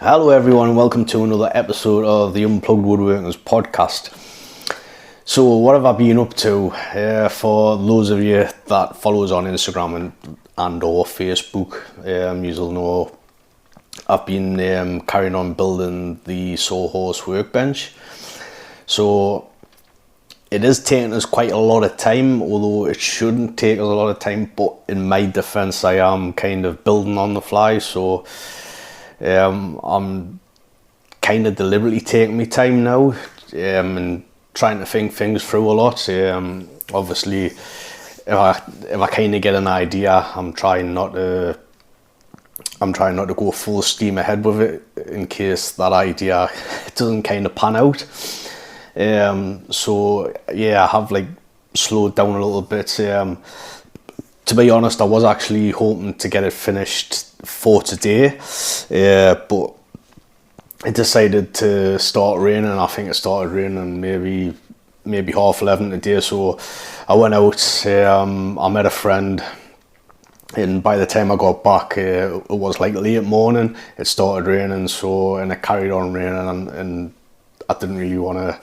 Hello everyone, welcome to another episode of the Unplugged Woodworkers podcast. So what have I been up to? For those of you that follow us on Instagram and or Facebook, you'll know I've been carrying on building the sawhorse workbench. So it is taking us quite a lot of time, although it shouldn't take us a lot of time, but in my defense I am kind of building on the fly, so I'm kind of deliberately taking my time now and trying to think things through a lot. Obviously, if I kind of get an idea, I'm trying not to go full steam ahead with it in case that idea doesn't kind of pan out. So yeah, I have like slowed down a little bit. To be honest, I was actually hoping to get it finished for today, but it decided to start raining. I think it started raining maybe 11:30 today, so I went out, I met a friend, and by the time I got back, it was like late morning. It started raining, and it carried on raining, and I didn't really want to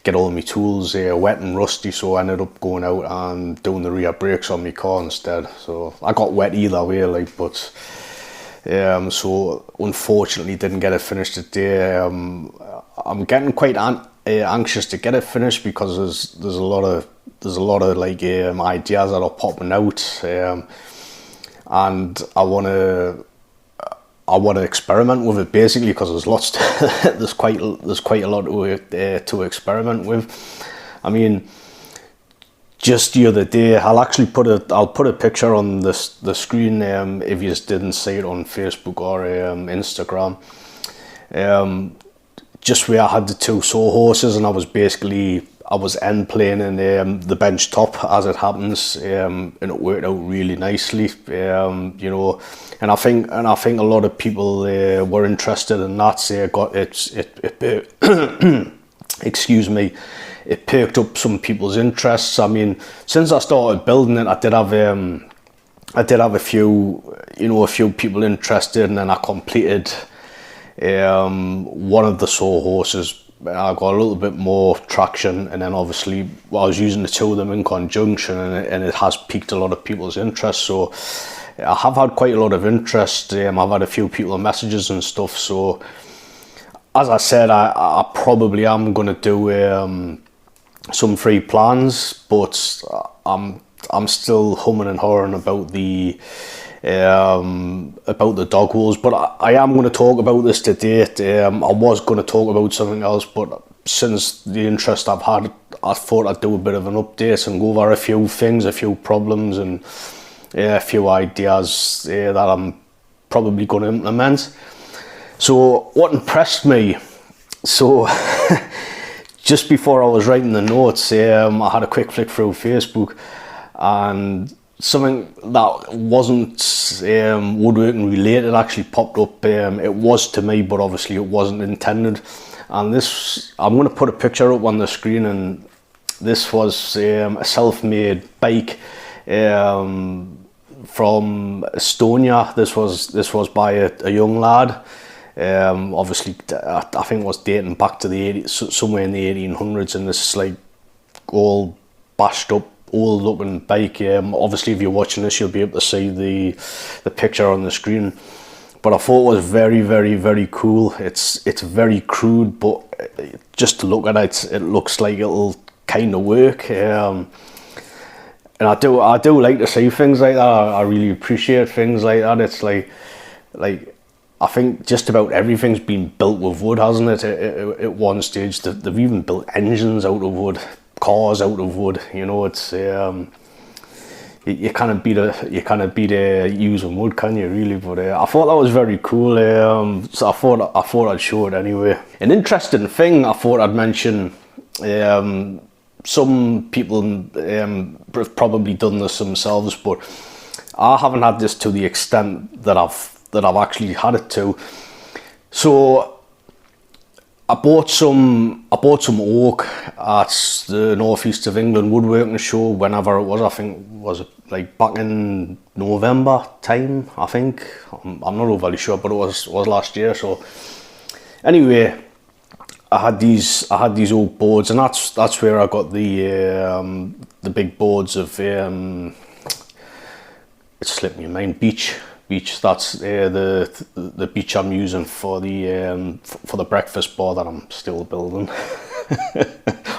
get all my tools wet and rusty, so I ended up going out and doing the rear brakes on my car instead. So I got wet either way, but so unfortunately didn't get it finished today. I'm getting quite anxious to get it finished because there's a lot of ideas that are popping out, and I want to experiment with it basically, because there's quite a lot to experiment with. I mean, just the other day, I'll put a picture on the screen if you just didn't see it on Facebook or Instagram. Just where I had the two sawhorses, and I was end planing the bench top as it happens, and it worked out really nicely. And I think a lot of people were interested in that. Excuse me. It perked up some people's interests. I mean, since I started building it, I did have a few people interested, and then I completed one of the sawhorses. I got a little bit more traction, and then obviously I was using the two of them in conjunction, and it has piqued a lot of people's interest. So I have had quite a lot of interest. I've had a few people messages and stuff. So as I said, I probably am going to do some free plans, but I'm still humming and hawing about the dog holes. But I am going to talk about this today. I was going to talk about something else, but since the interest I've had, I thought I'd do a bit of an update and go over a few things, a few problems, and a few ideas that I'm probably going to implement. So what impressed me, so just before I was writing the notes, I had a quick flick through Facebook, and something that wasn't woodworking related actually popped up. It was to me, but obviously it wasn't intended. And this, I'm going to put a picture up on the screen, and this was a self-made bike from Estonia. This was by a young lad. Obviously, I think it was dating back to somewhere in the 1800s, and this is like all bashed up, old looking bike. Obviously, if you're watching this, you'll be able to see the picture on the screen. But I thought it was very, very, very cool. It's very crude, but just to look at it, it looks like it'll kind of work. And I do like to see things like that. I really appreciate things like that. It's like I think just about everything's been built with wood, hasn't it? At one stage, they've even built engines out of wood, cars out of wood. It's you can't beat using wood, can you? Really? But I thought that was very cool. So I thought I'd show it anyway. An interesting thing I thought I'd mention. Some people have probably done this themselves, but I haven't had this to the extent that I've actually had it to. So I bought some oak at the northeast of England woodworking show whenever it was. I think was it like back in November time. I think I'm not overly sure, but it was last year. So anyway, I had these oak boards, and that's where I got the big boards of it slipped my mind, beech. That's the beech I'm using for the breakfast bar that I'm still building,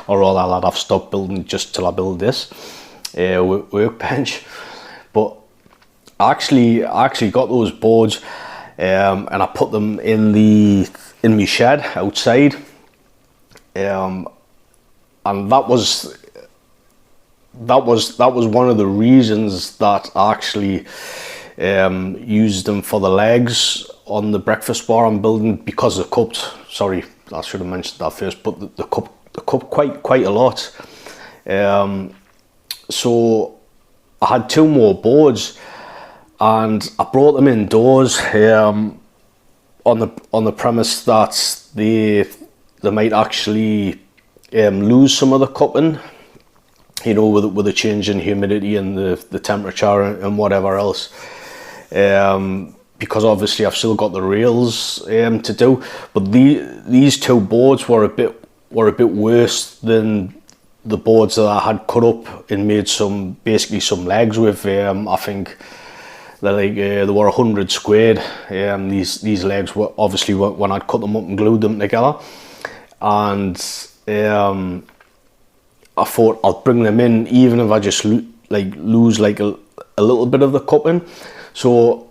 or all that I've stopped building just till I build this workbench. But I actually got those boards, and I put them in my shed outside, and that was one of the reasons that I actually used them for the legs on the breakfast bar I'm building, because they're cupped. Sorry, I should have mentioned that first, but the cup quite a lot. So I had 2 more boards, and I brought them indoors on the premise that they might actually lose some of the cupping, you know, with the change in humidity and the temperature and whatever else. Because obviously I've still got the rails to do, but these 2 boards were a bit worse than the boards that I had cut up and made some legs with. I think they were 100 squared. These legs were obviously when I'd cut them up and glued them together, and I thought I'll bring them in even if I just lose like a little bit of the cupping. So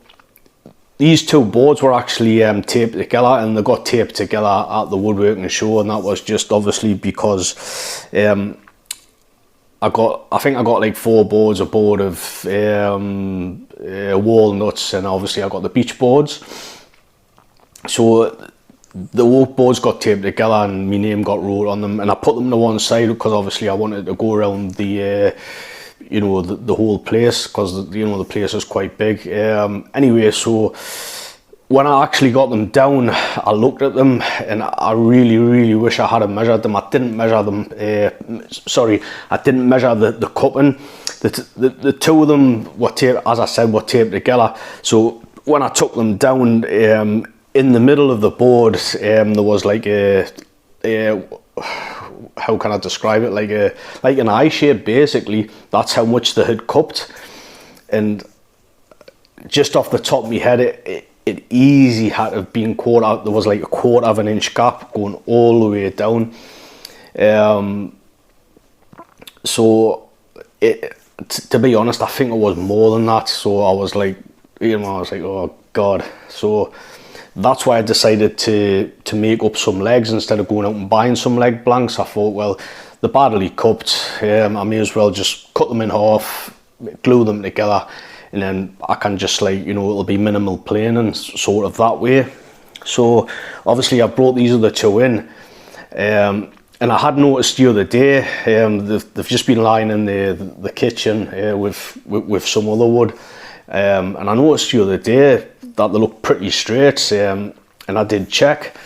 these 2 boards were actually taped together, and they got taped together at the woodworking show, and that was just obviously because I think I got like 4 boards, a board of walnuts, and obviously I got the beech boards. So the oak boards got taped together and my name got wrote on them, and I put them to one side because obviously I wanted to go around the the whole place, because the place is quite big. Anyway, so when I actually got them down, I looked at them and I really wish I had measured them. I didn't measure them. I didn't measure the cupping. The 2 of them were taped, as I said, were taped together. So when I took them down, in the middle of the board, there was like how can I describe it? Like an eye shape, basically. That's how much they had cupped, and just off the top of my head, it easy had to have been quarter. There was like a 1/4 of an inch gap going all the way down. So to be honest, I think it was more than that. So I was like, oh God. So that's why I decided to make up some legs instead of going out and buying some leg blanks. I thought, well, they're badly cupped. I may as well just cut them in half, glue them together, and then I can just it'll be minimal planing sort of that way. So obviously I brought these other 2 in, and I had noticed the other day, they've just been lying in the kitchen with some other wood, and I noticed the other day that they look pretty straight, and I did check.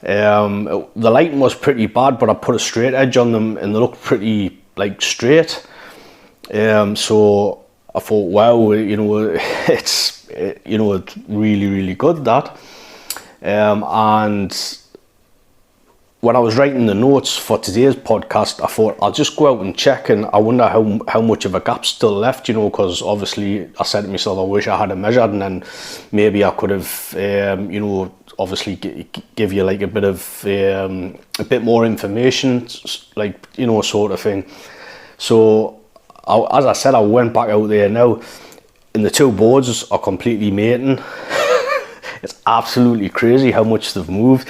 The lighting was pretty bad, but I put a straight edge on them and they looked pretty straight. So I thought, wow, it's really good, that. And when I was writing the notes for today's podcast, I thought I'll just go out and check, and I wonder how much of a gap's still left, because obviously I said to myself, I wish I had it measured, and then maybe I could have, obviously give you like a bit more information, sort of thing. So as I said, I went back out there now, and the 2 boards are completely mating. It's absolutely crazy how much they've moved.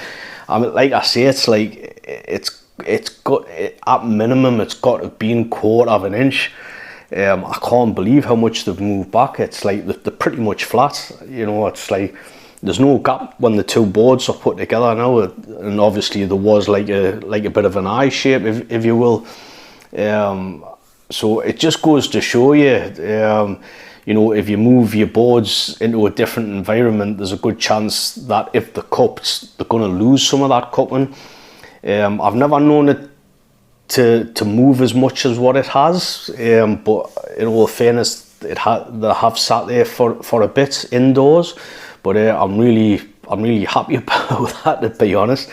I mean, like I say, it's like it's got, at minimum, it's got to be 1/4 of an inch. I can't believe how much they've moved back. It's like they're pretty much flat. It's like there's no gap when the 2 boards are put together now, and obviously there was like a bit of an eye shape, if you will. So it just goes to show you. If you move your boards into a different environment, there's a good chance that if they're cupped, they're going to lose some of that cupping. I've never known it to move as much as what it has, but in all fairness, they have sat there for a bit indoors, but I'm really happy about that, to be honest.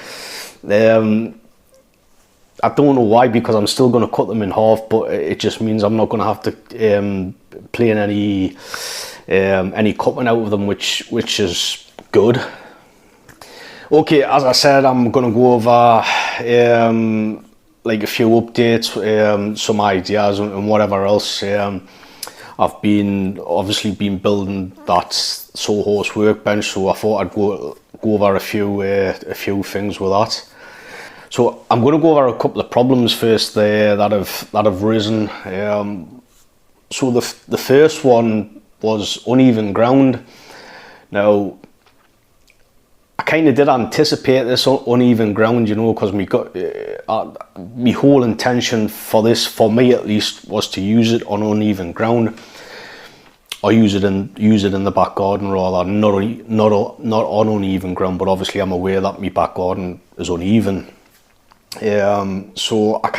I don't know why, because I'm still going to cut them in half, but it just means I'm not going to have to plane any cutting out of them, which is good. Okay, as I said, I'm going to go over like a few updates, some ideas and whatever else. I've obviously been building that sawhorse workbench, so I thought I'd go over a few things with that. So I'm going to go over a couple of problems first there that have risen. So the first one was uneven ground. Now, I kind of did anticipate this uneven ground, you know, because my whole intention for this, for me at least, was to use it on uneven ground, or use it in the back garden rather, not on uneven ground. But obviously, I'm aware that my back garden is uneven. So I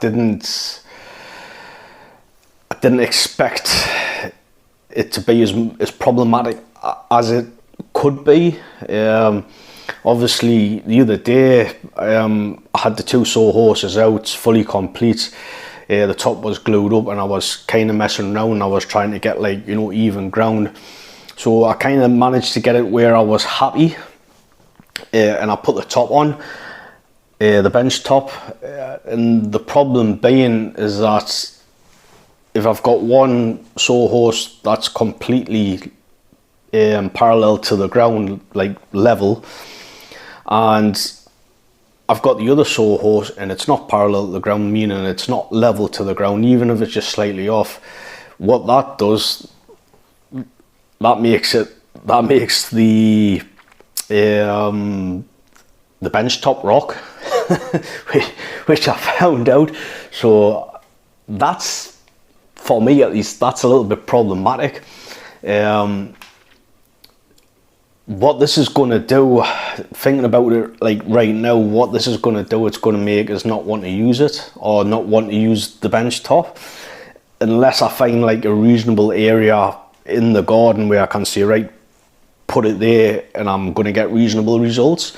didn't expect it to be as problematic as it could be. Obviously, the other day I had the two sawhorses out, fully complete. The top was glued up, and I was kind of messing around. I was trying to get, like, you know, even ground. So I kind of managed to get it where I was happy, and I put the top on, the bench top. And the problem being is that if I've got one sawhorse that's completely parallel to the ground, like level, and I've got the other sawhorse and it's not parallel to the ground, meaning it's not level to the ground, even if it's just slightly off, what that does, that makes the bench top rock, which I found out. So that's, for me at least, that's a little bit problematic. What this is going to do, thinking about it like right now, what this is going to do, it's going to make us not want to use it, or not want to use the bench top, unless I find like a reasonable area in the garden where I can say, right, put it there and I'm going to get reasonable results.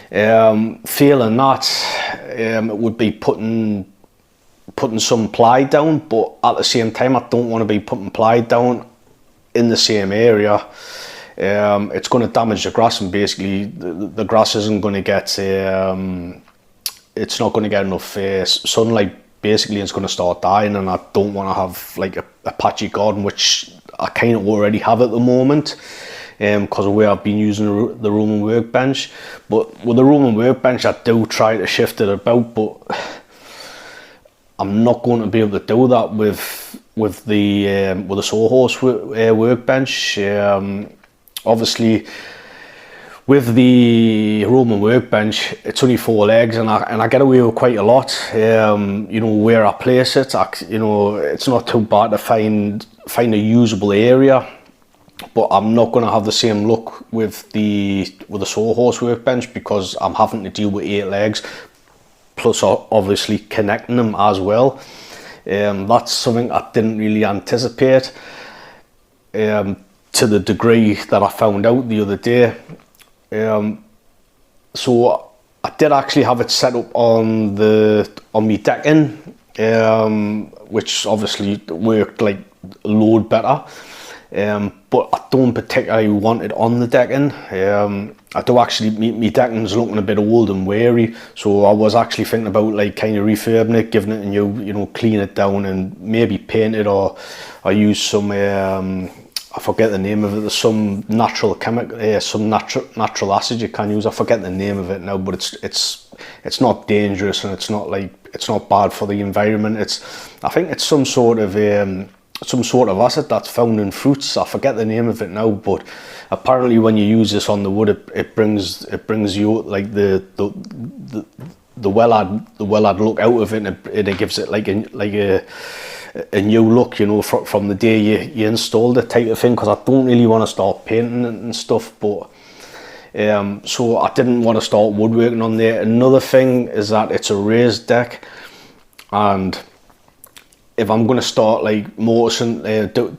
Failing that, it would be putting some ply down, but at the same time I don't want to be putting ply down in the same area. It's going to damage the grass, and basically the grass isn't going to get, it's not going to get enough sunlight. Basically, it's going to start dying, and I don't want to have like a patchy garden, which I kind of already have at the moment, because of where I've been using the room and workbench. But with the room and workbench, I do try to shift it about, but I'm not going to be able to do that with the sawhorse workbench. Obviously, with the Roman workbench, it's only 4 legs, and I get away with quite a lot. You know, where I place it, you know, it's not too bad to find a usable area. But I'm not going to have the same luck with the sawhorse workbench, because I'm having to deal with 8 legs, plus obviously connecting them as well. That's something I didn't really anticipate. To the degree that I found out the other day. So I did actually have it set up on my decking, which obviously worked like a load better. But I don't particularly want it on the decking. I do actually, my decking's looking a bit old and weary, so I was actually thinking about like kind of refurbing it, giving it a new, you know, clean it down and maybe paint it, or use some I forget the name of it. There's some natural chemical, some natural acid you can use. I forget the name of it now, but it's not dangerous, and it's not bad for the environment. I think it's some sort of acid that's found in fruits. I forget the name of it now, but apparently when you use this on the wood, it brings you like the well-add look out of it, and it gives it like a new look, you know, from the day you installed it, type of thing. Because I don't really want to start painting it and stuff, but So I didn't want to start woodworking on there. Another thing is that it's a raised deck, and if I'm going to start like mortising,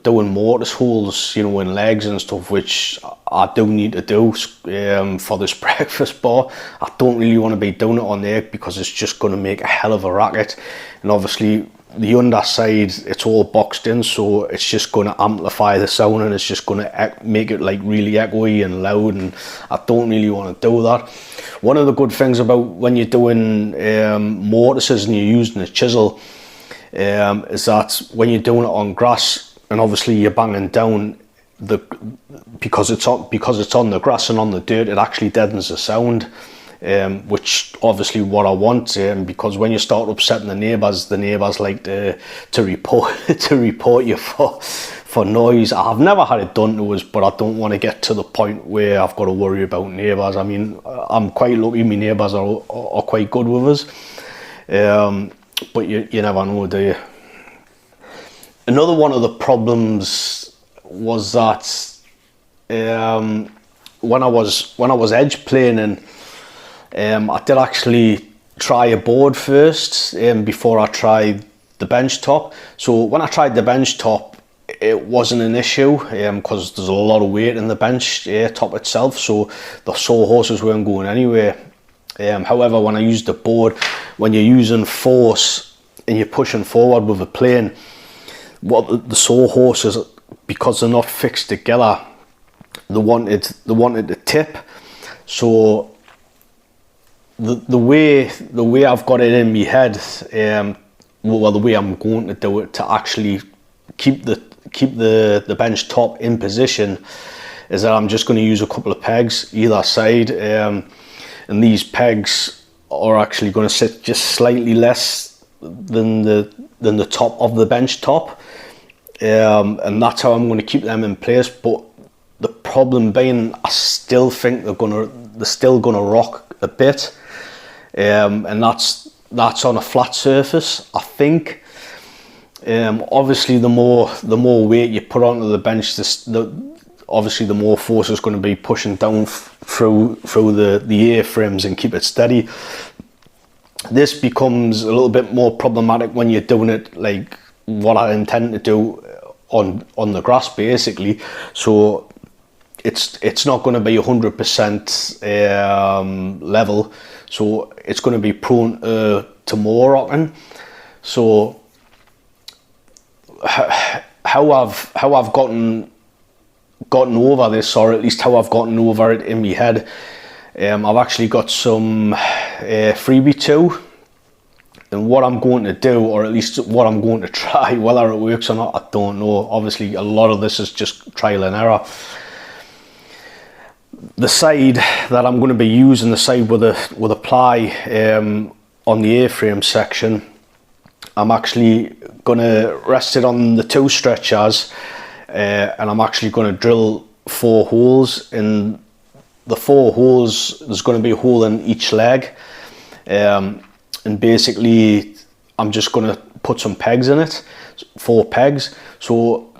doing mortise holes, you know, in legs and stuff, which I do need to do for this breakfast bar, I don't really want to be doing it on there because it's just going to make a hell of a racket. And obviously the underside, it's all boxed in, so it's just going to amplify the sound, and it's just going to make it like really echoey and loud, and I don't really want to do that. One of the good things about when you're doing mortises and you're using a chisel is that when you're doing it on grass, and obviously you're banging down because it's on the grass and on the dirt, it actually deadens the sound, which obviously what I want, because when you start upsetting the neighbours like to report you for noise. I've never had it done to us, but I don't want to get to the point where I've got to worry about neighbours. I mean, I'm quite lucky, my neighbours are quite good with us, but you never know, do you? Another one of the problems was that when I was edge planing, I did actually try a board first before I tried the bench top. So when I tried the bench top, it wasn't an issue because there's a lot of weight in the bench top itself, so the sawhorses weren't going anywhere. However, when I used the board, when you're using force and you're pushing forward with a plane, what the sawhorses, because they're not fixed together, they wanted to tip. So the way I've got it in my head, well, the way I'm going to do it to actually keep the bench top in position is that I'm just going to use a couple of pegs either side, and these pegs are actually going to sit just slightly less than the top of the bench top, and that's how I'm going to keep them in place. But the problem being, I still think they're still going to rock a bit, and that's on a flat surface, I think. Obviously the more weight you put onto the bench, obviously the more force is going to be pushing down through the A-frames and keep it steady. This becomes a little bit more problematic when you're doing it like what I intend to do on the grass, basically. So it's not going to be 100% level, so it's going to be prone to more rocking. So how I've gotten over this, or at least how I've gotten over it in my head, I've actually got some freebie 2, and what I'm going to do, or at least what I'm going to try, whether it works or not, I don't know. Obviously a lot of this is just trial and error. The side that I'm going to be using, the side with a ply on the A-frame section, I'm actually going to rest it on the 2 stretchers, and I'm actually going to drill 4 holes. In the 4 holes, there's going to be a hole in each leg, and basically I'm just going to put some pegs in it, 4 pegs. So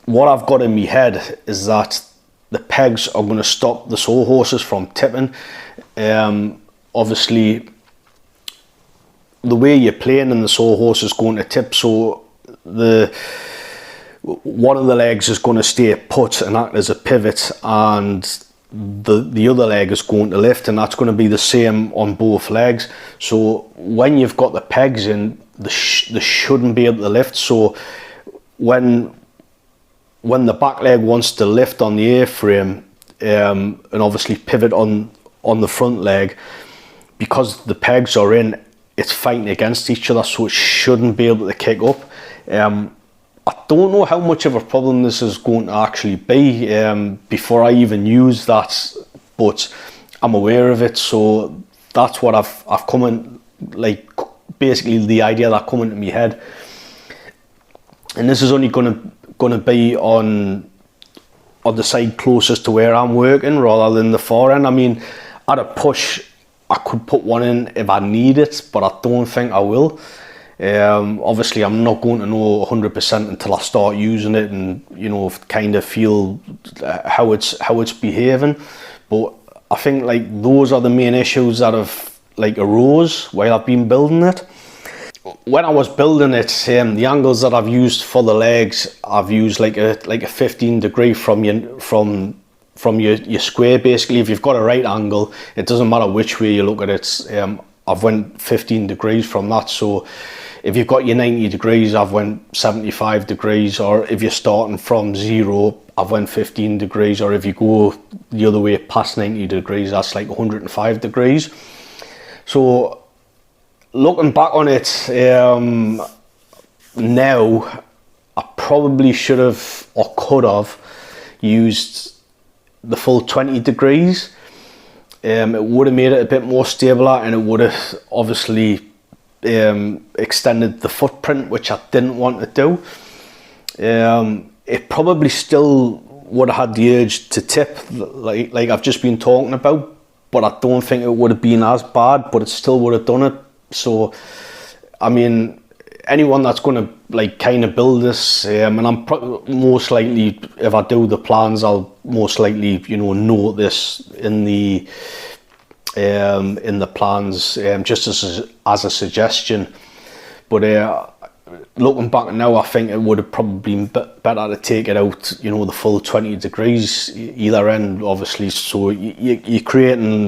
what I've got in my head is that the pegs are going to stop the sawhorses from tipping. Obviously the way you're playing and the sawhorse is going to tip, so one of the legs is going to stay put and act as a pivot, and the other leg is going to lift, and that's going to be the same on both legs. So when you've got the pegs in, they shouldn't be able to lift. So when the back leg wants to lift on the A-frame, and obviously pivot on the front leg, because the pegs are in, it's fighting against each other, so it shouldn't be able to kick up. I don't know how much of a problem this is going to actually be before I even use that, but I'm aware of it, so that's what I've come in, like basically the idea that come into my head. And this is only going to be on the side closest to where I'm working rather than the far end. I mean, at a push I could put one in if I need it, but I don't think I will. Obviously I'm not going to know 100% until I start using it and, you know, kind of feel how it's behaving, but I think like those are the main issues that have like arose while I've been building it. When I was building it, the angles that I've used for the legs, I've used like a 15 degree from your square. Basically, if you've got a right angle, it doesn't matter which way you look at it. I've went 15 degrees from that. So if you've got your 90 degrees, I've went 75 degrees. Or if you're starting from 0, I've went 15 degrees. Or if you go the other way past 90 degrees, that's like 105 degrees. So looking back on it now, I probably should have or could have used the full 20 degrees. It would have made it a bit more stabler, and it would have obviously extended the footprint, which I didn't want to do. It probably still would have had the urge to tip, like I've just been talking about, but I don't think it would have been as bad, but it still would have done it. So, I mean, anyone that's going to like kind of build this, and I'm most likely, if I do the plans, I'll most likely, you know, note this in the plans, just as a suggestion. But looking back now, I think it would have probably been better to take it out, you know, the full 20 degrees either end, obviously. So you're creating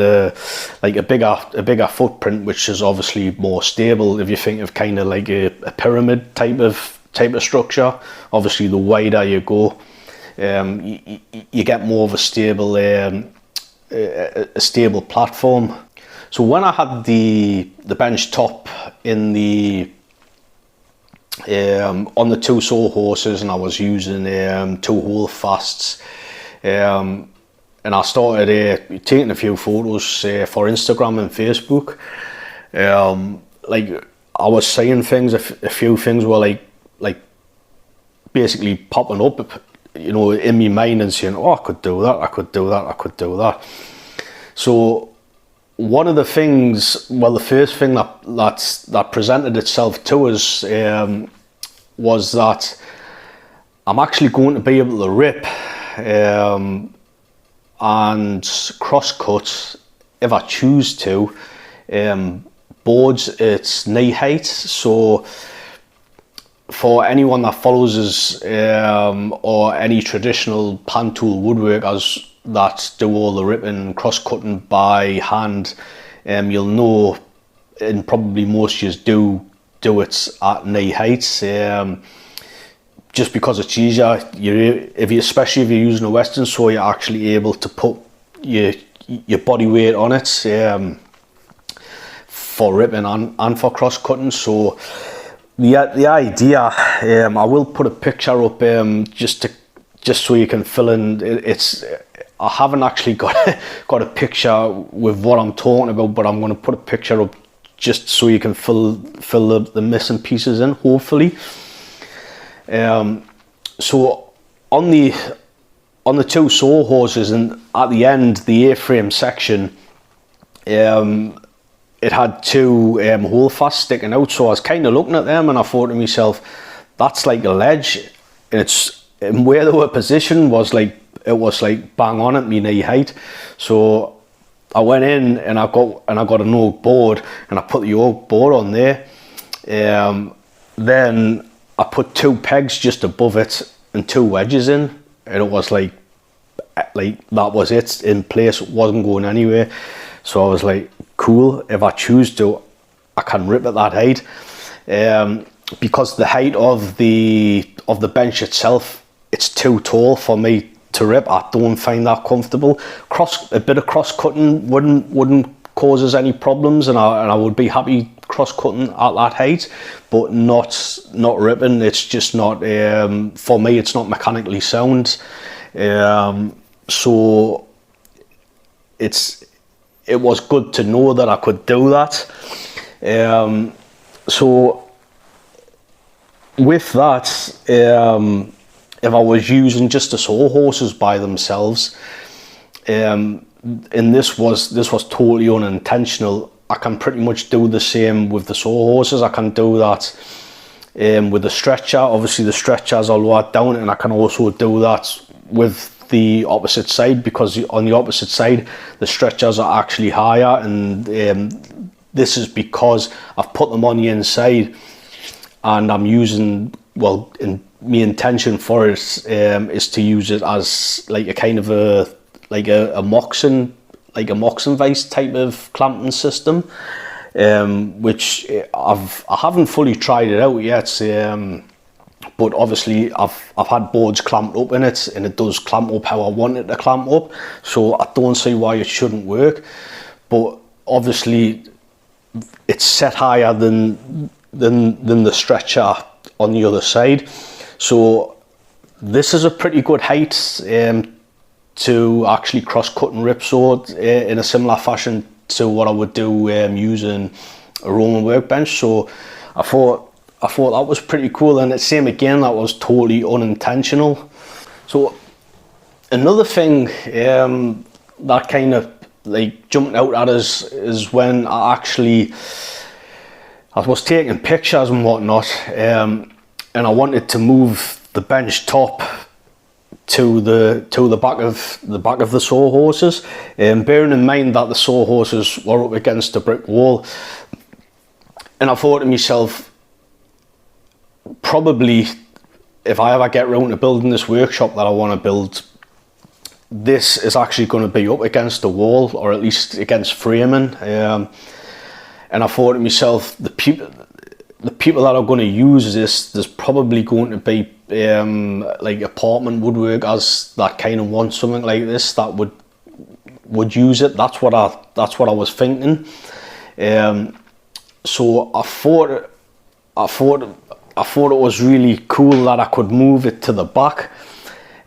like a bigger footprint, which is obviously more stable. If you think of kind of like a pyramid type of structure, obviously the wider you go, you get more of a stable platform. So when I had the bench top in the on the 2 sawhorses, and I was using 2 hole fasts, and I started taking a few photos for Instagram and Facebook. Like I was saying things, a few things were like basically popping up, you know, in my mind, and saying, oh, I could do that, I could do that, I could do that. So one of the things, well, the first thing that presented itself to us was that I'm actually going to be able to rip and cross-cut, if I choose to, boards at knee height. So for anyone that follows us or any traditional hand tool woodworkers that do all the ripping and cross-cutting by hand, you'll know, and probably most of you do it at knee heights, just because it's easier. Especially if you're using a Western saw, you're actually able to put your body weight on it for ripping and for cross-cutting. So the idea, I will put a picture up just so you can fill in. I haven't actually got a picture with what I'm talking about, but I'm going to put a picture up just so you can fill the missing pieces in, hopefully. So on the 2 sawhorses, and at the end, the A-frame section, it had 2 holdfasts sticking out. So I was kind of looking at them, and I thought to myself, that's like a ledge, and where they were positioned was like, it was like bang on at me knee height. So I went in and I got an oak board, and I put the oak board on there. Then I put 2 pegs just above it and 2 wedges in, and it was like that was it, in place. It wasn't going anywhere. So I was like, cool, if I choose to, I can rip at that height. Because the height of the bench itself, it's too tall for me to rip. I don't find that comfortable. A bit of cross-cutting wouldn't cause us any problems, and I would be happy cross-cutting at that height, but not ripping. It's just not, for me, it's not mechanically sound. So it was good to know that I could do that. So with that, if I was using just the sawhorses by themselves, and this was totally unintentional, I can pretty much do the same with the sawhorses. I can do that with the stretcher. Obviously the stretchers are lowered down, and I can also do that with the opposite side, because on the opposite side the stretchers are actually higher, and this is because I've put them on the inside, and I'm using, well, my intention for it is to use it as like a kind of a moxon vice type of clamping system, which I haven't fully tried it out yet, but obviously I've had boards clamped up in it, and it does clamp up how I want it to clamp up, so I don't see why it shouldn't work. But obviously it's set higher than the stretcher on the other side, so this is a pretty good height to actually cross-cut and ripsaw in a similar fashion to what I would do using a Roman workbench. So I thought that was pretty cool, and it's same again, that was totally unintentional. So another thing that kind of like jumped out at us is when I was taking pictures and whatnot, and I wanted to move the bench top to the back of the sawhorses, bearing in mind that the sawhorses were up against a brick wall. And I thought to myself, probably if I ever get round to building this workshop that I want to build, this is actually going to be up against the wall, or at least against framing. And I thought to myself, the people that are going to use this, there's probably going to be like apartment woodworkers that kind of want something like this, that would use it. That's what I was thinking. So I thought it was really cool that I could move it to the back.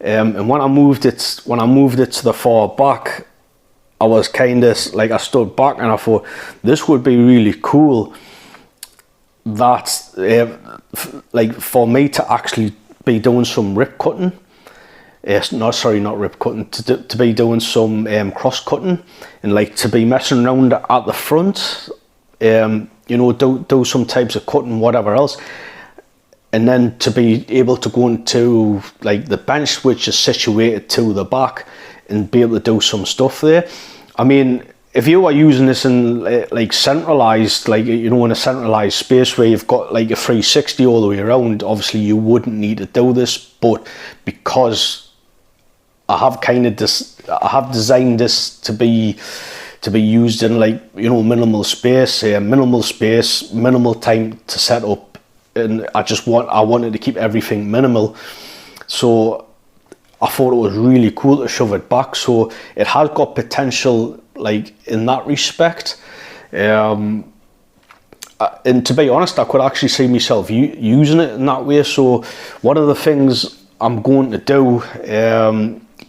And when I moved it to the far back, I was kind of like, I stood back and I thought this would be really cool, that like for me to actually be doing some rip cutting, not rip cutting, to be doing some cross cutting, and like to be messing around at the front, you know, do some types of cutting, whatever else, and then to be able to go into like the bench which is situated to the back and be able to do some stuff there. I mean, if you are using this in like centralized, like, you know, in a centralized space where you've got like a 360 all the way around, obviously you wouldn't need to do this. But because I have designed this to be used in, like, you know, minimal space, minimal time to set up, and I wanted to keep everything minimal. So I thought it was really cool to shove it back, so it has got potential, like, in that respect. And to be honest, I could actually see myself using it in that way. So one of the things I'm going to do,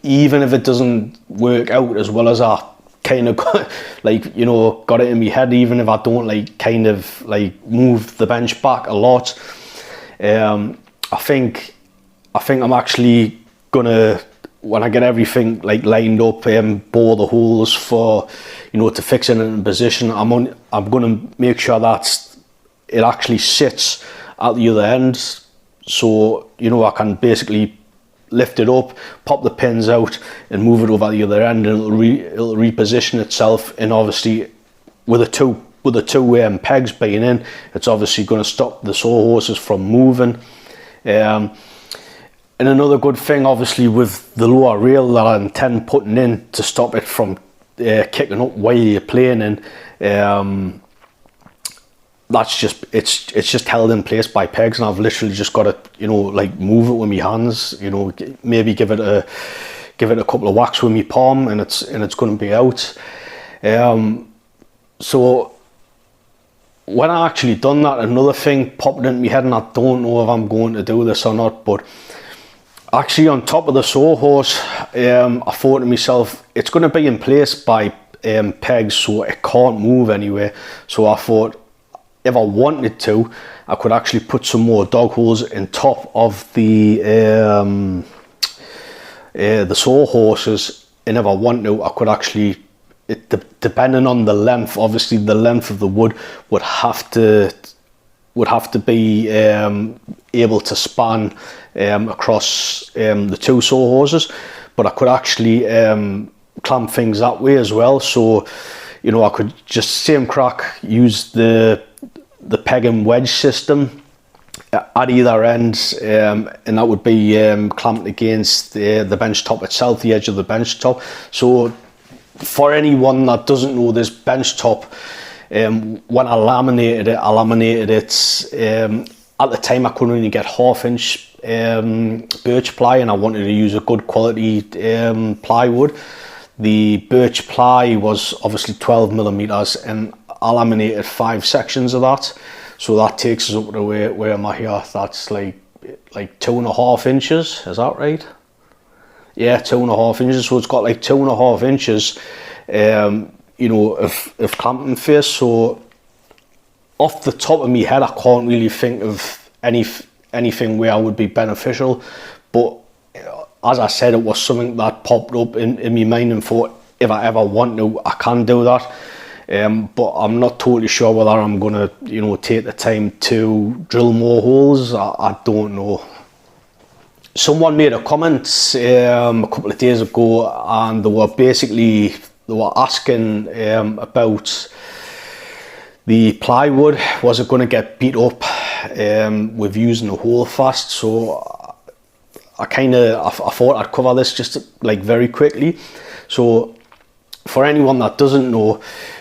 even if it doesn't work out as well as I kind of got, like, you know, got it in my head, even if I don't like kind of like move the bench back a lot, I think I'm actually gonna, when I get everything like lined up, bore the holes for, you know, to fix it in position, I'm gonna make sure that it actually sits at the other end, so, you know, I can basically lift it up, pop the pins out and move it over the other end, and it'll reposition itself. And obviously with the two pegs being in, it's obviously going to stop the sawhorses from moving. And another good thing, obviously, with the lower rail that I intend putting in to stop it from kicking up while you're planing, that's just, it's just held in place by pegs, and I've literally just got to, you know, like move it with my hands, you know, maybe give it a couple of whacks with my palm, and it's going to be out. So when I actually done that, another thing popped into my head, and I don't know if I'm going to do this or not, but actually on top of the sawhorse, I thought to myself, it's going to be in place by pegs, so it can't move anywhere. So I thought, if I wanted to, I could actually put some more dog holes in top of the sawhorses, and if I want to, I could actually, depending on the length, obviously the length of the wood would have to be able to span across the two sawhorses. but I could actually clamp things that way as well. So, you know, I could just same crack use the peg and wedge system at either end, and that would be clamped against the bench top itself, the edge of the bench top. So for anyone that doesn't know this bench top, when I laminated it, at the time I couldn't really get 1/2 inch birch ply, and I wanted to use a good quality plywood. The birch ply was obviously 12mm, and I laminated 5 sections of that. So that takes us up to where am I here? That's like 2.5 inches. Is that right? Yeah, 2.5 inches. So it's got like 2.5 inches, you know, of clamping face. So off the top of my head, I can't really think of anything where I would be beneficial. But as I said, it was something that popped up in my mind and thought, if I ever want to, I can do that. But I'm not totally sure whether I'm going to, you know, take the time to drill more holes. I don't know. Someone made a comment a couple of days ago, and they were asking about the plywood. Was it going to get beat up with using a hole fast? So I thought I'd cover this just like very quickly. So for anyone that doesn't know,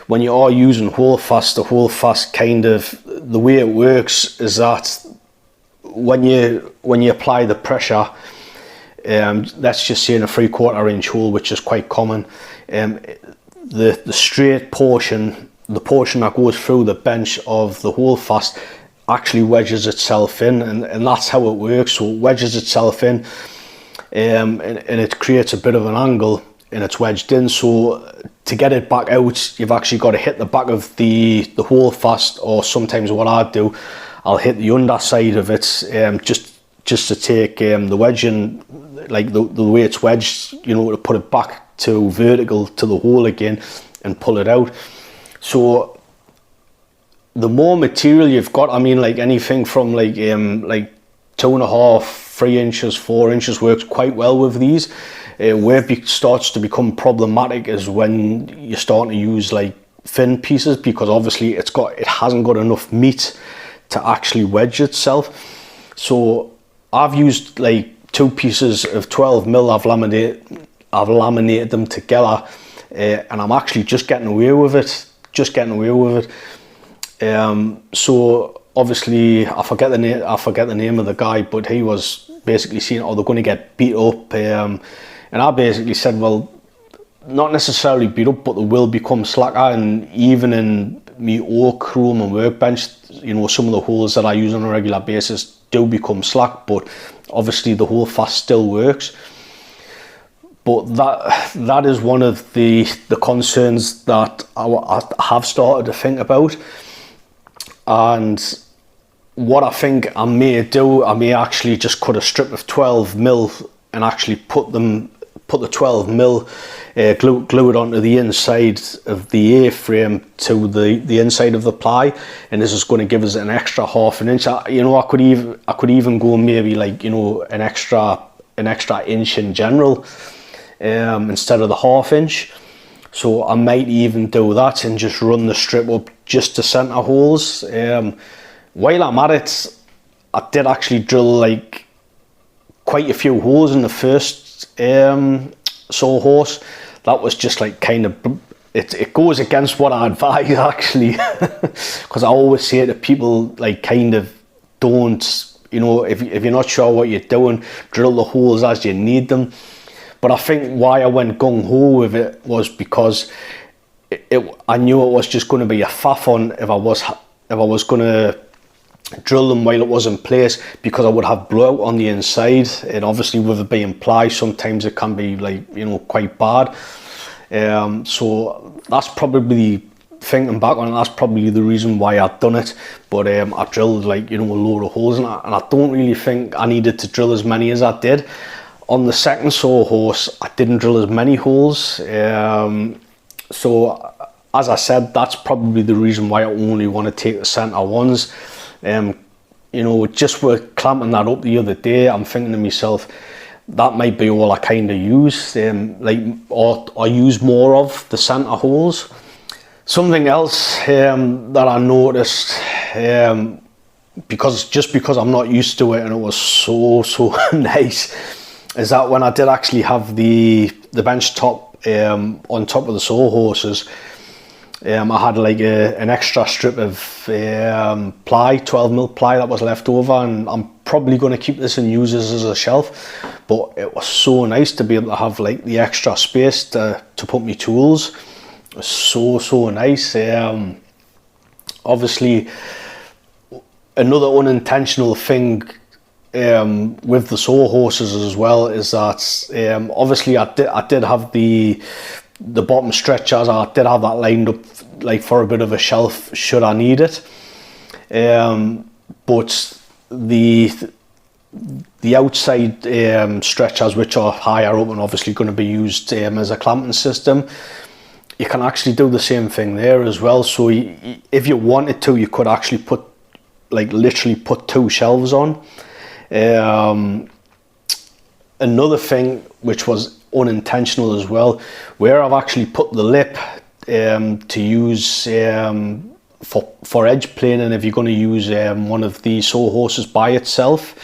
when you are using hole fast, the hole fast kind of, the way it works is that when you apply the pressure, let's just say in a 3/4 inch hole, which is quite common, the straight portion, the portion that goes through the bench of the hole fast, actually wedges itself in, and that's how it works. So it wedges itself in, and it creates a bit of an angle, and it's wedged in. So to get it back out, you've actually got to hit the back of the hole fast, or sometimes what I do, I'll hit the underside of it, just to take the wedge in, like the way it's wedged, you know, to put it back to vertical to the hole again and pull it out. So the more material you've got, I mean, like anything from like 2.5, 3 inches, 4 inches works quite well with these. Where it starts to become problematic is when you're starting to use like thin pieces, because obviously it hasn't got enough meat to actually wedge itself. So I've used like 2 pieces of 12mm. I've laminated them together, and I'm actually just getting away with it. So obviously I forget the name of the guy, but he was basically saying, oh, they're going to get beat up, and I basically said, well, not necessarily beat up, but they will become slacker. And even in me oak room and workbench, you know, some of the holes that I use on a regular basis do become slack, but obviously the hole fast still works. But that is one of the concerns that I have started to think about. And what I think I may do, I may actually just cut a strip of 12mm and actually put the 12mm, glue it onto the inside of the A-frame to the inside of the ply, and this is going to give us an extra 1/2 inch. You know, I could even go maybe like, you know, an extra inch in general, instead of the 1/2 inch. So I might even do that and just run the strip up just to center holes. While I'm at it, I did actually drill like quite a few holes in the first sawhorse. That was just like kind of, it goes against what I advise actually, because I always say to people, like, kind of don't, you know, if you're not sure what you're doing, drill the holes as you need them. But I think why I went gung-ho with it was because I knew it was just going to be a faff on if I was going to drill them while it was in place, because I would have blowout on the inside, and obviously with it being ply, sometimes it can be, like, you know, quite bad. So that's probably, thinking back on it, that's probably the reason why I'd done it. But I drilled, like, you know, a load of holes, and I don't really think I needed to drill as many as I did. On the second sawhorse, I didn't drill as many holes. So as I said, that's probably the reason why I only want to take the center ones. You know, just with clamping that up the other day, I'm thinking to myself, that might be all I kind of use, or use more of the centre holes. Something else that I noticed, because I'm not used to it, and it was so nice, is that when I did actually have the bench top on top of the sawhorses, I had like an extra strip of ply, 12mm ply that was left over, and I'm probably going to keep this and use this as a shelf. But it was so nice to be able to have like the extra space to put my tools. It was so nice. Obviously, another unintentional thing with the sawhorses as well is that obviously I did have the bottom stretchers. I did have that lined up like for a bit of a shelf should I need it, but the outside stretchers, which are higher up and obviously going to be used as a clamping system, you can actually do the same thing there as well. So if you wanted to, you could actually literally put 2 shelves on. Another thing which was unintentional as well, where I've actually put the lip to use for edge planing, if you're going to use one of the sawhorses by itself,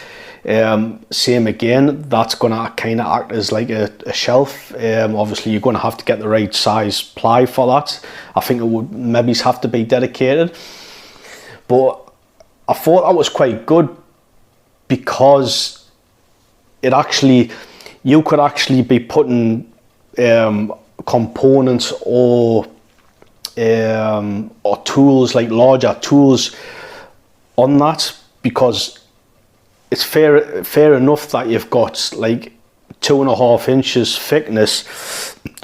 same again, that's going to kind of act as like a shelf. Obviously you're going to have to get the right size ply for that. I think it would maybe have to be dedicated, but I thought that was quite good, because you could actually be putting components or tools, like larger tools, on that, because it's fair enough that you've got like 2.5 inches thickness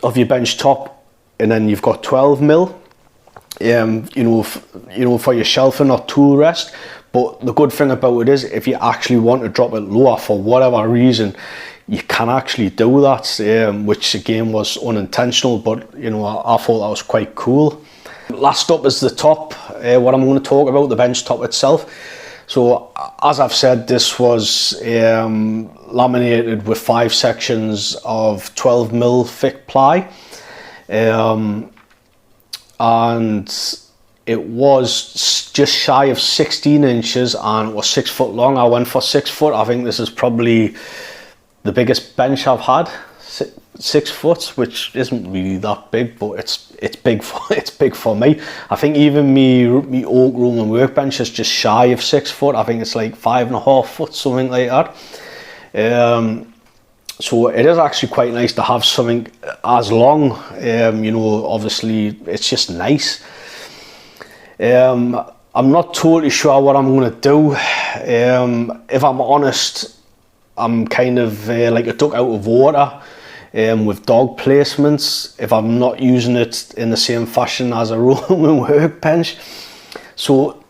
of your bench top, and then you've got 12mm, for your shelving or tool rest. But the good thing about it is, if you actually want to drop it lower for whatever reason, you can actually do that, which again was unintentional, but I thought that was quite cool. Last up is the top, what I'm going to talk about, the bench top itself. So as I've said, this was laminated with 5 sections of 12mm thick ply, and it was just shy of 16 inches, and it was 6 foot long. I went for 6 foot. I think this is probably the biggest bench I've had, 6 foot, which isn't really that big, but it's big for me. I think even me oak room and workbench is just shy of 6 foot. I think it's like 5.5 foot, something like that. So it is actually quite nice to have something as long. Obviously it's just nice. I'm not totally sure what I'm going to do. If I'm honest, I'm kind of like a duck out of water with dog placements, if I'm not using it in the same fashion as a Roman workbench. So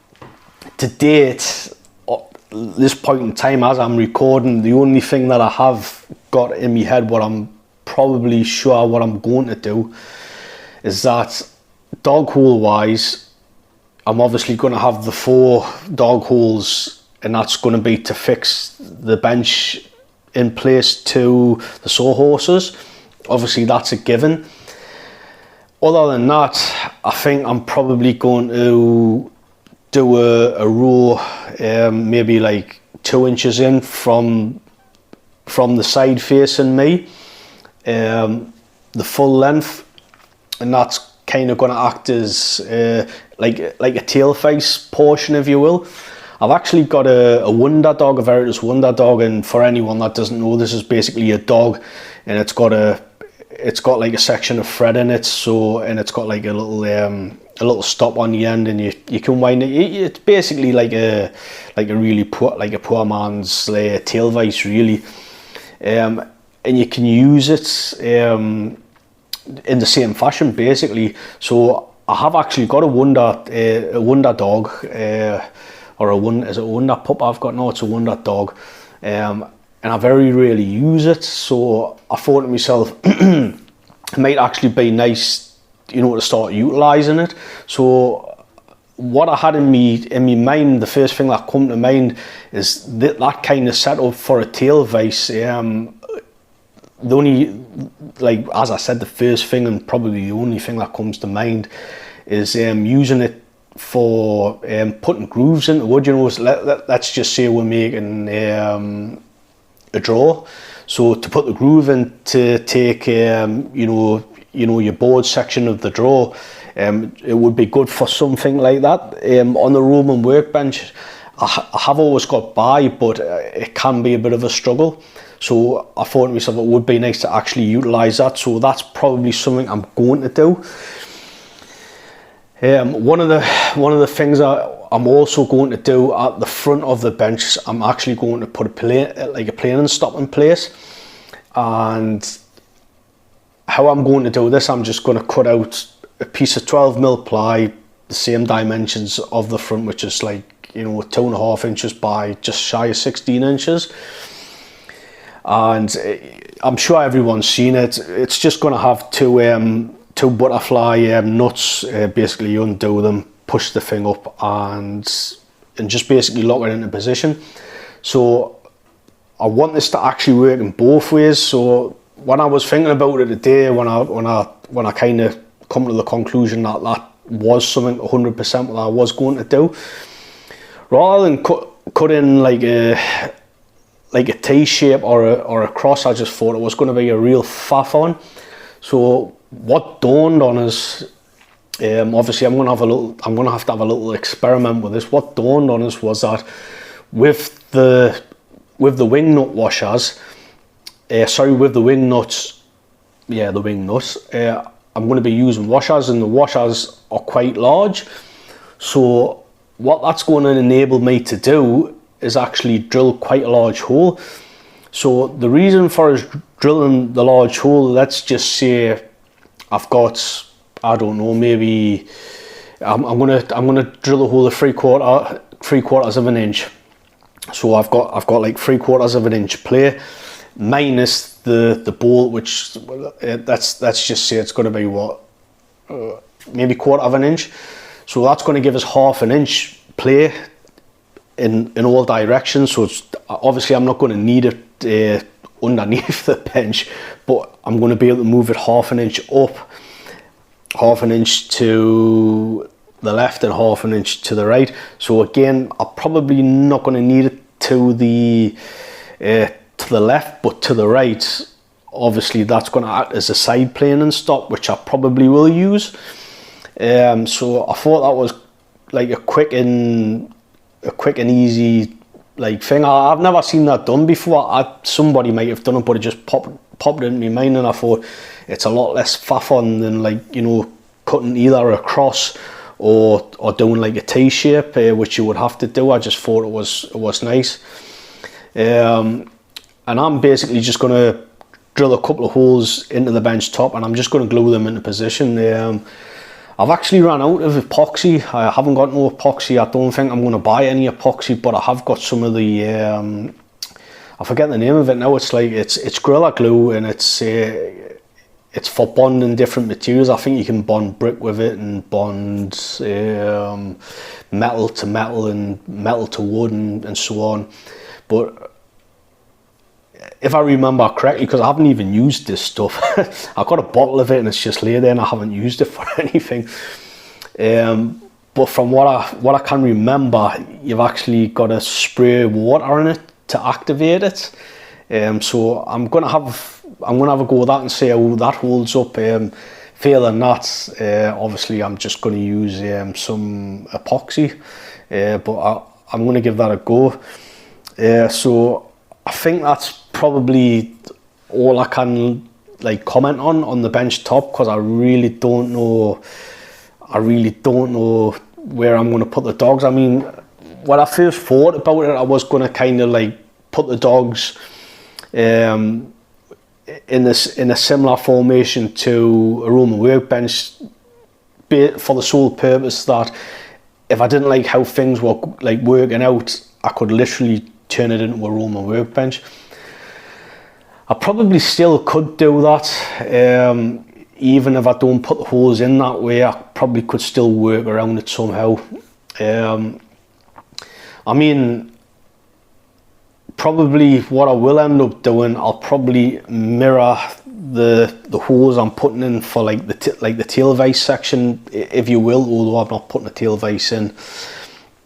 to date, this point in time as I'm recording, the only thing that I have got in my head, what I'm probably sure what I'm going to do, is that dog hole wise, I'm obviously going to have the 4 dog holes, and that's going to be to fix the bench in place to the sawhorses. Obviously that's a given. Other than that, I think I'm probably going to do a row, maybe like 2 inches in from the side facing me, the full length, and that's kind of going to act as like a tail face portion, if you will. I've actually got a wonder dog, a Veritas wonder dog, and for anyone that doesn't know, this is basically a dog, and it's got like a section of thread in it, and it's got like a little stop on the end, and you can wind it. It's basically like a really poor man's tail vise, really, and you can use it in the same fashion, basically. So I have actually got a wonder dog, is it a wonder pup I've got? No, it's a wonder dog, and I very rarely use it. So I thought to myself, it might actually be nice, to start utilising it. So what I had in me mind, the first thing that come to mind is that kind of setup for a tail vise. the only, like as I said, the first thing and probably the only thing that comes to mind is using it for putting grooves into wood. You know, let's just say we're making a drawer, so to put the groove in to take you know your board section of the drawer, it would be good for something like that. On the Roman workbench, I have always got by, but it can be a bit of a struggle. So I thought to myself it would be nice to actually utilise that. So that's probably something I'm going to do. One of the things I'm also going to do at the front of the bench, I'm actually going to put a planing stop in place. And how I'm going to do this, I'm just going to cut out a piece of 12mm ply, the same dimensions of the front, which is like, you know, 2.5 inches by just shy of 16 inches. And I'm sure everyone's seen it. It's just going to have two butterfly nuts. Basically, you undo them, push the thing up, and just basically lock it into position. So I want this to actually work in both ways. So when I was thinking about it today, when I kind of come to the conclusion that that was something 100% what I was going to do, rather than cut in like a T shape or a cross, I just thought it was going to be a real faff on. So what dawned on us, obviously I'm going to have to have a little experiment with this. What dawned on us was that with the wing nut washers, with the wing nuts, the wing nuts, I'm going to be using washers, and the washers are quite large. So what that's going to enable me to do is actually drill quite a large hole. So the reason for us drilling the large hole, let's just say I've got, I don't know, maybe I'm gonna drill a hole of 3/4 of an inch. So I've got like 3/4 of an inch play, minus the bolt, which let's just say it's going to be what, maybe 1/4 of an inch. So that's going to give us 1/2 inch play in all directions. So it's, obviously I'm not going to need it underneath the bench, but I'm going to be able to move it 1/2 inch up, 1/2 inch to the left and 1/2 inch to the right. So again, I'm probably not going to need it to the left, but to the right, obviously that's going to act as a side planing stop, which I probably will use. So I thought that was like a quick and easy like thing. I've never seen that done before. Somebody might have done it, but it just popped into my mind, and I thought it's a lot less faff on than, like, you know, cutting either across or doing like a T shape, which you would have to do. I just thought it was nice. And I'm basically just going to drill a couple of holes into the bench top, and I'm just going to glue them into position. I've actually run out of epoxy. I haven't got no epoxy. I don't think I'm going to buy any epoxy, but I have got some of the I forget the name of it now. It's like it's Gorilla Glue, and it's for bonding different materials. I think you can bond brick with it, and bond metal to metal and metal to wood and so on. But if I remember correctly, because I haven't even used this stuff, I've got a bottle of it and it's just laid there and I haven't used it for anything. But from what I can remember, you've actually got to spray water in it to activate it. So I'm gonna have a go at that and see how that holds up. Failing that, obviously I'm just going to use some epoxy, but I'm going to give that a go. So I think that's probably all I can like comment on the bench top, because I really don't know where I'm going to put the dogs. I mean, when I first thought about it, I was going to kind of like put the dogs in a similar formation to a Roman workbench, for the sole purpose that if I didn't like how things were like working out, I could literally turn it into a Roman workbench. I probably still could do that, even if I don't put the holes in that way. I probably could still work around it somehow. I mean, probably what I will end up doing, I'll probably mirror the holes I'm putting in for like the tail vise section, if you will, although I'm not putting a tail vise in.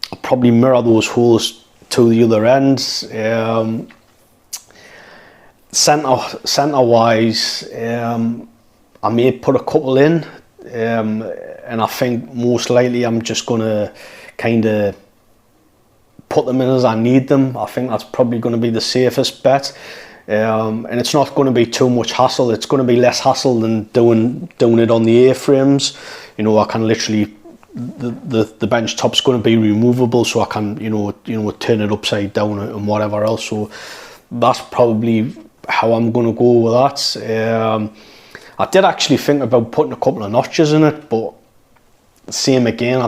I'll probably mirror those holes to the other end. Center wise, I may put a couple in, and I think most likely I'm just gonna kind of put them in as I need them. I think that's probably going to be the safest bet, and it's not going to be too much hassle. It's going to be less hassle than doing it on the A-frames. You know, I can literally, the bench top's going to be removable, so I can turn it upside down and whatever else. So that's probably how I'm going to go with that. I did actually think about putting a couple of notches in it, but same again, I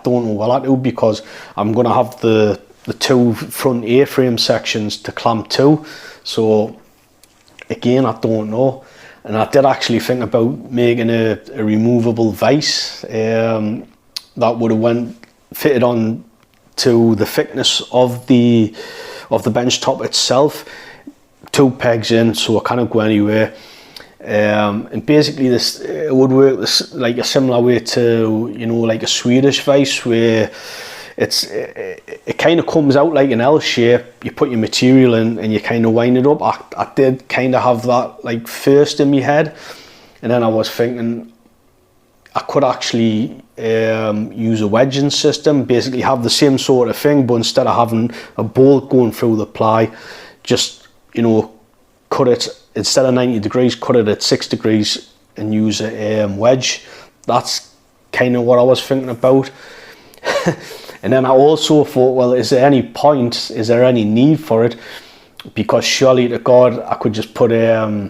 don't know what I do, because I'm going to have the two front A-frame sections to clamp to. So again, I don't know. And I did actually think about making a removable vise that would have fitted on to the thickness of the bench top itself. 2 pegs in, so I can't go anywhere. And basically this would work like a similar way to, like a Swedish vise, where it kind of comes out like an L shape. You put your material in and you kind of wind it up. I did kind of have that like first in my head, and then I was thinking I could actually use a wedging system, basically have the same sort of thing, but instead of having a bolt going through the ply, just cut it, instead of 90 degrees, cut it at 6 degrees and use a wedge. That's kind of what I was thinking about. And then I also thought, well, is there any need for it? Because surely to God, I could just put a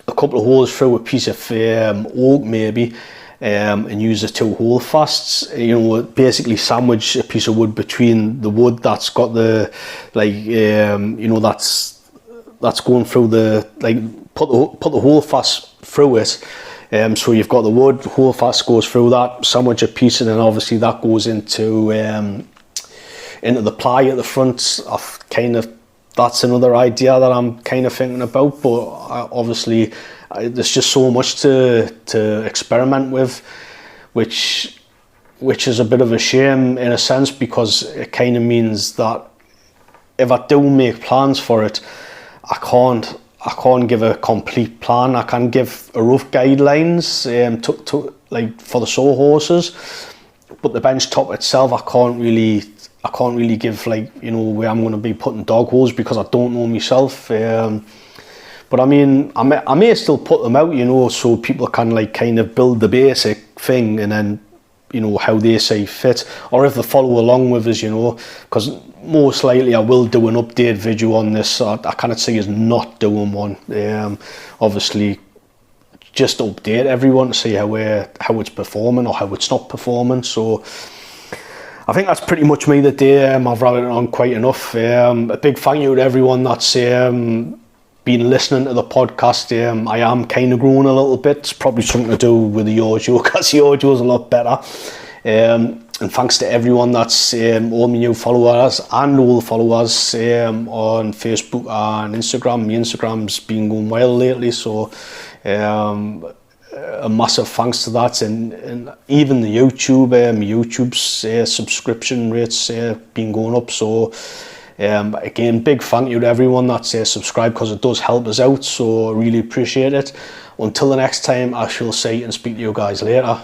couple of holes through a piece of oak maybe, and use the 2 hole fasts, basically sandwich a piece of wood between the wood that's got the, that's going through the, put the hole fast through it. So you've got the wood, hole fast goes through that, sandwich a piece, and then obviously that goes into the ply at the front. That's another idea that I'm kind of thinking about, but obviously there's just so much to experiment with, which is a bit of a shame in a sense, because it kind of means that if I do make plans for it, I can't give a complete plan. I can give a rough guidelines for the sawhorses, but the bench top itself, I can't really give where I'm going to be putting dog holes, because I don't know myself. But I mean, I may still put them out, so people can kind of build the basic thing, and then how they say fit, or if they follow along with us, because most likely I will do an update video on this. I cannot see us not doing one. Obviously, just update everyone to see how it's performing or how it's not performing. So I think that's pretty much me today. I've rattled it on quite enough. A big thank you to everyone that's been listening to the podcast. I am kind of growing a little bit. It's probably something to do with the audio, because the audio is a lot better. And thanks to everyone that's all my new followers and old followers on Facebook and Instagram. My Instagram's been going well lately, so a massive thanks to that, and even the YouTube. My YouTube's subscription rates been going up, so again, big thank you to everyone that's subscribed, because it does help us out, so I really appreciate it. Until the next time, I shall say and speak to you guys later.